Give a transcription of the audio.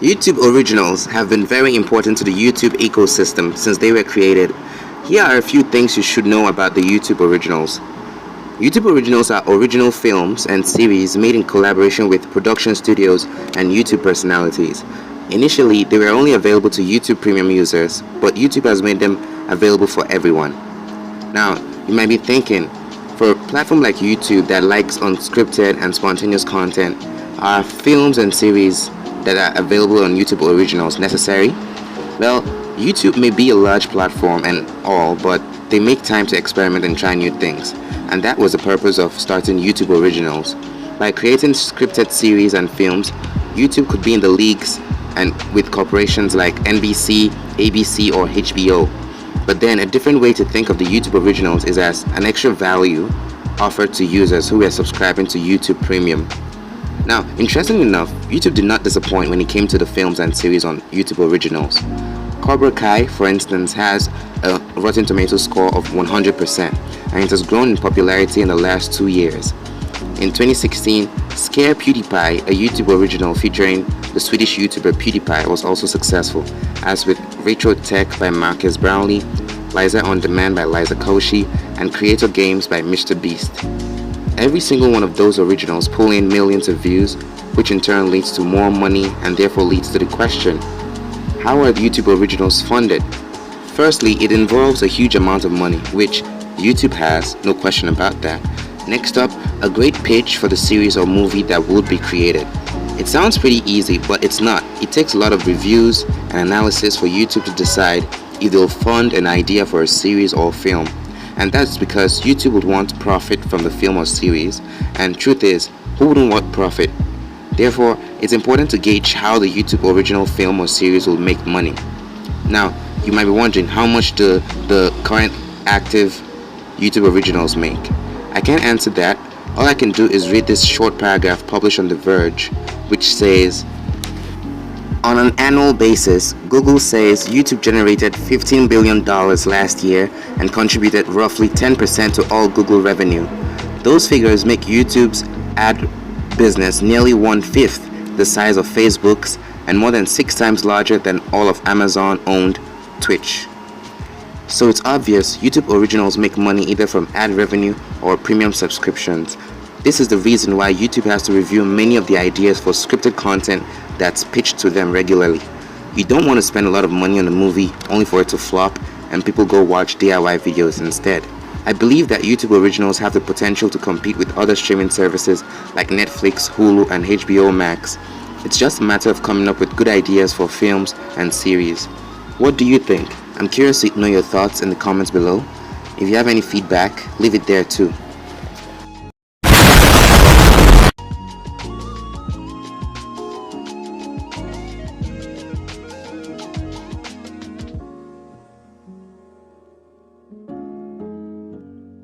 YouTube originals have been very important to the YouTube ecosystem since they were created. Here are a few things you should know about the YouTube originals. YouTube originals are original films and series made in collaboration with production studios and YouTube personalities. Initially, they were only available to YouTube Premium users, but YouTube has made them available for everyone. Now, you might be thinking, for a platform like YouTube that likes unscripted and spontaneous content, are films and series that are available on YouTube originals necessary? Well, YouTube may be a large platform and all, but they make time to experiment and try new things. And that was the purpose of starting YouTube originals. By creating scripted series and films, YouTube could be in the leagues and with corporations like NBC, ABC, or HBO. But then a different way to think of the YouTube originals is as an extra value offered to users who are subscribing to YouTube Premium. Now, interestingly enough, YouTube did not disappoint when it came to the films and series on YouTube originals. Cobra Kai, for instance, has a Rotten Tomatoes score of 100%, and it has grown in popularity in the last 2 years. In 2016, Scare PewDiePie, a YouTube original featuring the Swedish YouTuber PewDiePie, was also successful, as with Retro Tech by Marcus Brownlee, Liza on Demand by Liza Koshy, and Creator Games by Mr. Beast. Every single one of those originals pull in millions of views, which in turn leads to more money and therefore leads to the question, how are the YouTube originals funded? Firstly, it involves a huge amount of money, which YouTube has, no question about that. Next up, a great pitch for the series or movie that would be created. It sounds pretty easy, but it's not. It takes a lot of reviews and analysis for YouTube to decide if they'll fund an idea for a series or film. And that's because YouTube would want profit from the film or series, and truth is, who wouldn't want profit? Therefore, it's important to gauge how the YouTube original film or series will make money. Now, you might be wondering how much do the current active YouTube originals make? I can't answer that. All I can do is read this short paragraph published on The Verge, which says, on an annual basis, Google says YouTube generated $15 billion last year and contributed roughly 10% to all Google revenue. Those figures make YouTube's ad business nearly 1/5 the size of Facebook's and more than 6 times larger than all of Amazon-owned Twitch. So it's obvious YouTube originals make money either from ad revenue or premium subscriptions. This is the reason why YouTube has to review many of the ideas for scripted content that's pitched to them regularly. You don't want to spend a lot of money on a movie only for it to flop and people go watch DIY videos instead. I believe that YouTube originals have the potential to compete with other streaming services like Netflix, Hulu, and HBO Max. It's just a matter of coming up with good ideas for films and series. What do you think? I'm curious to know your thoughts in the comments below. If you have any feedback, leave it there too.